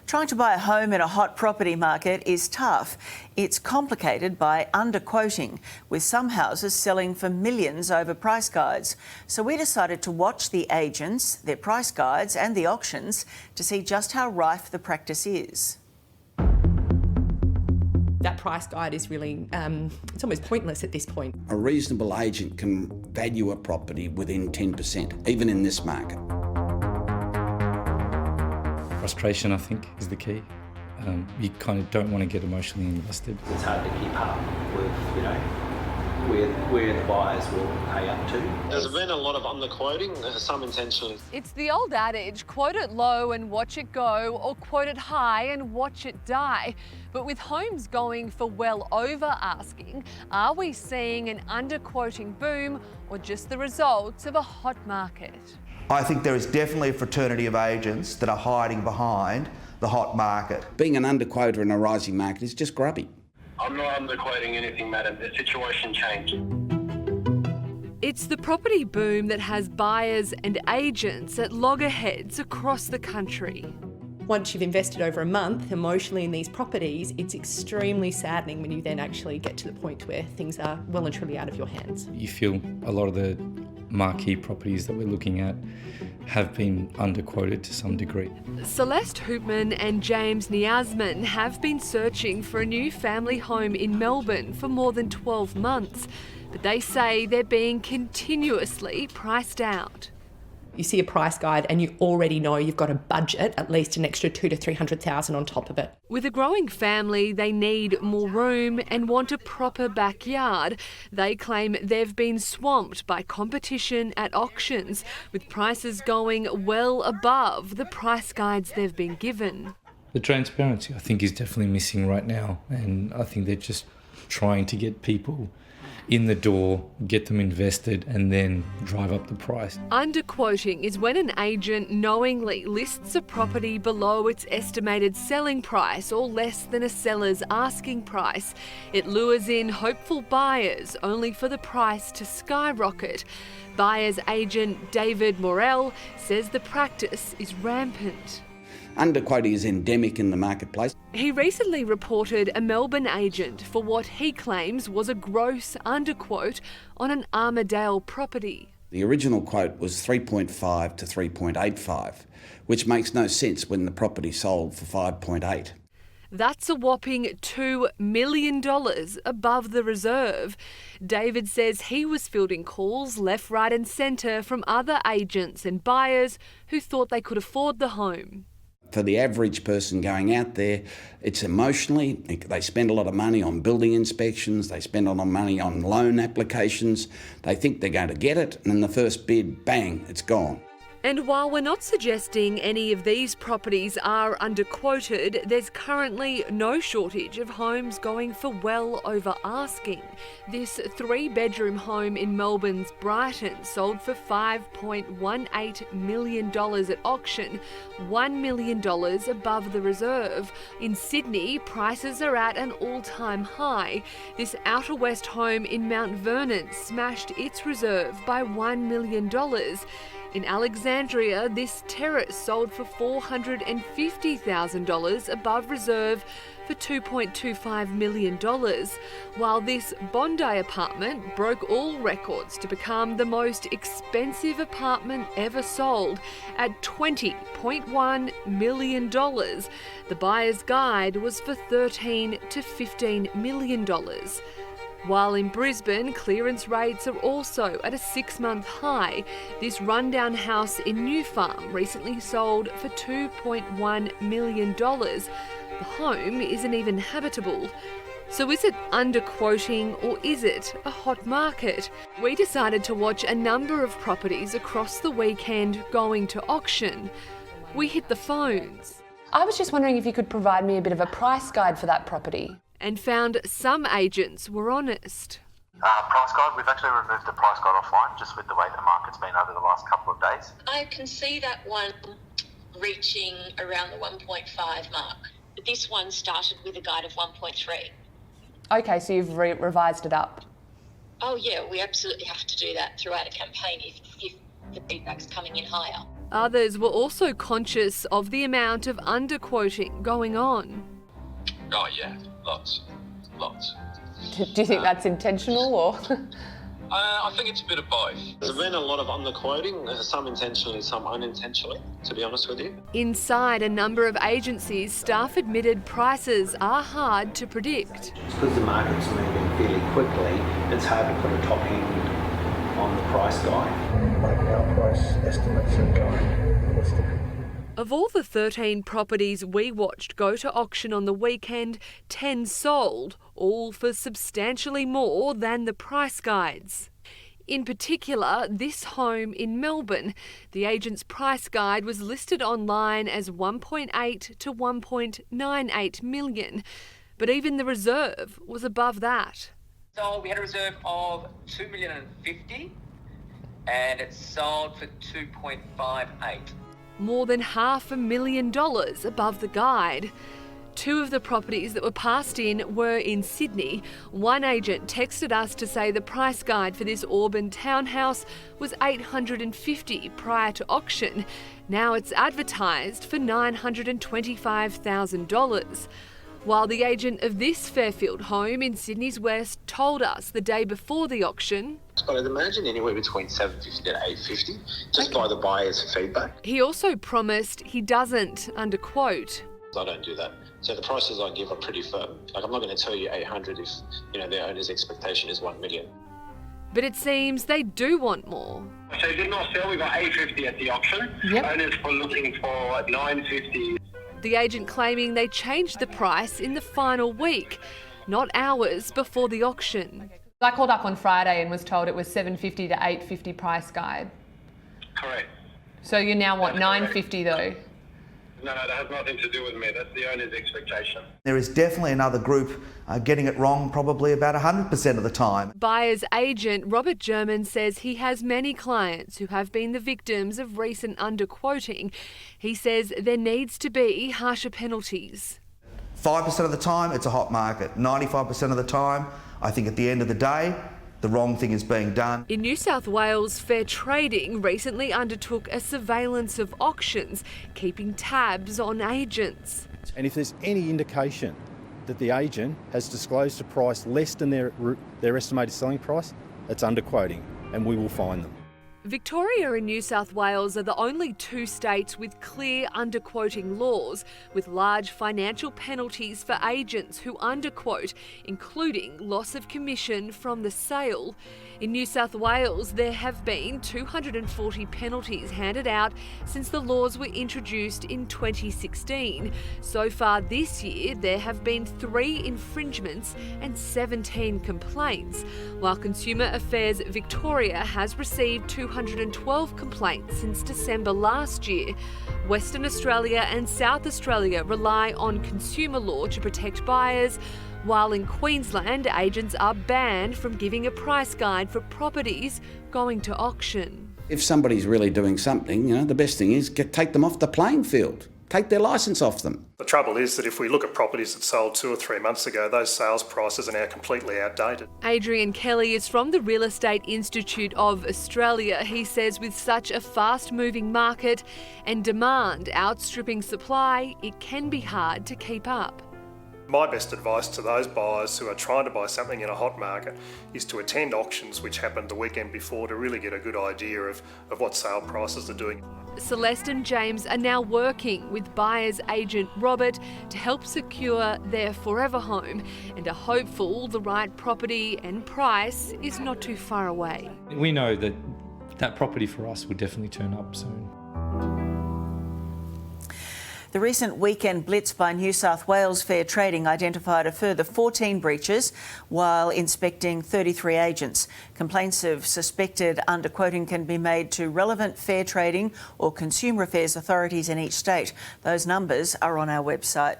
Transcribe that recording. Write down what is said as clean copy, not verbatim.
Trying to buy a home in a hot property market is tough. It's complicated by underquoting, with some houses selling for millions over price guides. So we decided to watch the agents, their price guides and the auctions to see just how rife the practice is. That price guide is really, it's almost pointless at this point. A reasonable agent can value a property within 10%, even in this market. Frustration, I think, is the key. You kind of don't want to get emotionally invested. It's hard to keep up with, where the buyers will pay up to. There's been a lot of underquoting, some intentionally. It's the old adage, quote it low and watch it go, or quote it high and watch it die. But with homes going for well over asking, are we seeing an underquoting boom or just the results of a hot market? I think there is definitely a fraternity of agents that are hiding behind the hot market. Being an underquoter in a rising market is just grubby. I'm not underquoting anything, madam. The situation changed. It's the property boom that has buyers and agents at loggerheads across the country. Once you've invested over a month emotionally in these properties, it's extremely saddening when you then actually get to the point where things are well and truly out of your hands. You feel a lot of the marquee properties that we're looking at have been underquoted to some degree. Celeste Hoopman and James Niasman have been searching for a new family home in Melbourne for more than 12 months, but they say they're being continuously priced out. You see a price guide and you already know you've got a budget, at least an extra $200,000 to $300,000 on top of it. With a growing family, they need more room and want a proper backyard. They claim they've been swamped by competition at auctions, with prices going well above the price guides they've been given. The transparency, I think, is definitely missing right now, and I think they're just trying to get people in the door, get them invested, and then drive up the price. Underquoting is when an agent knowingly lists a property below its estimated selling price or less than a seller's asking price. It lures in hopeful buyers only for the price to skyrocket. Buyer's agent David Morell says the practice is rampant. Underquoting is endemic in the marketplace. He recently reported a Melbourne agent for what he claims was a gross underquote on an Armadale property. The original quote was 3.5 to 3.85, which makes no sense when the property sold for 5.8. That's a whopping $2 million above the reserve. David says he was fielding calls left, right and centre from other agents and buyers who thought they could afford the home. For the average person going out there, it's emotionally, they spend a lot of money on building inspections, they spend a lot of money on loan applications, they think they're going to get it, and then the first bid, bang, it's gone. And while we're not suggesting any of these properties are underquoted, there's currently no shortage of homes going for well over asking. This 3-bedroom home in Melbourne's Brighton sold for $5.18 million at auction, $1 million above the reserve. In Sydney, prices are at an all-time high. This Outer West home in Mount Vernon smashed its reserve by $1 million. In Alexandria, this terrace sold for $450,000 above reserve for $2.25 million, while this Bondi apartment broke all records to become the most expensive apartment ever sold at $20.1 million. The buyer's guide was for $13 to $15 million. While in Brisbane, clearance rates are also at a 6-month high. This rundown house in New Farm recently sold for $2.1 million. The home isn't even habitable. So is it underquoting or is it a hot market? We decided to watch a number of properties across the weekend going to auction. We hit the phones. I was just wondering if you could provide me a bit of a price guide for that property. And found some agents were honest. Price guide, we've actually removed the price guide offline just with the way the market's been over the last couple of days. I can see that one reaching around the 1.5 mark. This one started with a guide of 1.3. Okay, so you've revised it up. Oh yeah, we absolutely have to do that throughout a campaign if the feedback's coming in higher. Others were also conscious of the amount of underquoting going on. Oh yeah, lots. Do you think that's intentional or? I think it's a bit of both. There's been a lot of underquoting, some intentionally, some unintentionally, to be honest with you. Inside a number of agencies, staff admitted prices are hard to predict. Because the market's moving fairly quickly, it's hard to put a top end on the price guide. Like our price estimates are going realistic. Of all the 13 properties we watched go to auction on the weekend, 10 sold, all for substantially more than the price guides. In particular, this home in Melbourne, the agent's price guide was listed online as 1.8 to 1.98 million, but even the reserve was above that. So we had a reserve of $2.05 million and it sold for 2.58. More than $500,000 above the guide. Two of the properties that were passed in were in Sydney. One agent texted us to say the price guide for this Auburn townhouse was $850,000 prior to auction. Now it's advertised for $925,000. While the agent of this Fairfield home in Sydney's West told us the day before the auction, But I'd imagine anywhere between $750 and $850, just by the buyer's feedback. he also promised he doesn't underquote. I don't do that. So the prices I give are pretty firm. Like, I'm not going to tell you 800 if, their owner's expectation is 1 million. But it seems they do want more. So it did not sell. We got $850 at the auction. Owners were looking for $950. The agent claiming they changed the price in the final week, not hours before the auction. I called up on Friday and was told it was $750 to $850 price guide. Correct. So you now want $950 though? No, that has nothing to do with me. That's the owner's expectation. There is definitely another group getting it wrong probably about 100% of the time. Buyer's agent Robert German says he has many clients who have been the victims of recent underquoting. He says there needs to be harsher penalties. 5% of the time, it's a hot market. 95% of the time, I think at the end of the day, the wrong thing is being done. In New South Wales, Fair Trading recently undertook a surveillance of auctions, keeping tabs on agents. And if there's any indication that the agent has disclosed a price less than their estimated selling price, it's underquoting, and we will fine them. Victoria and New South Wales are the only two states with clear underquoting laws, with large financial penalties for agents who underquote, including loss of commission from the sale. In New South Wales, there have been 240 penalties handed out since the laws were introduced in 2016. So far this year, there have been 3 infringements and 17 complaints, while Consumer Affairs Victoria has received 212 complaints since December last year. Western Australia and South Australia rely on consumer law to protect buyers, while in Queensland, agents are banned from giving a price guide for properties going to auction. If somebody's really doing something, the best thing is take them off the playing field. Take their licence off them. The trouble is that if we look at properties that sold 2 or 3 months ago, those sales prices are now completely outdated. Adrian Kelly is from the Real Estate Institute of Australia. He says with such a fast-moving market and demand outstripping supply, it can be hard to keep up. My best advice to those buyers who are trying to buy something in a hot market is to attend auctions which happened the weekend before to really get a good idea of what sale prices are doing. Celeste and James are now working with buyer's agent Robert to help secure their forever home and are hopeful the right property and price is not too far away. We know that property for us will definitely turn up soon. The recent weekend blitz by New South Wales Fair Trading identified a further 14 breaches while inspecting 33 agents. Complaints of suspected underquoting can be made to relevant fair trading or consumer affairs authorities in each state. Those numbers are on our website.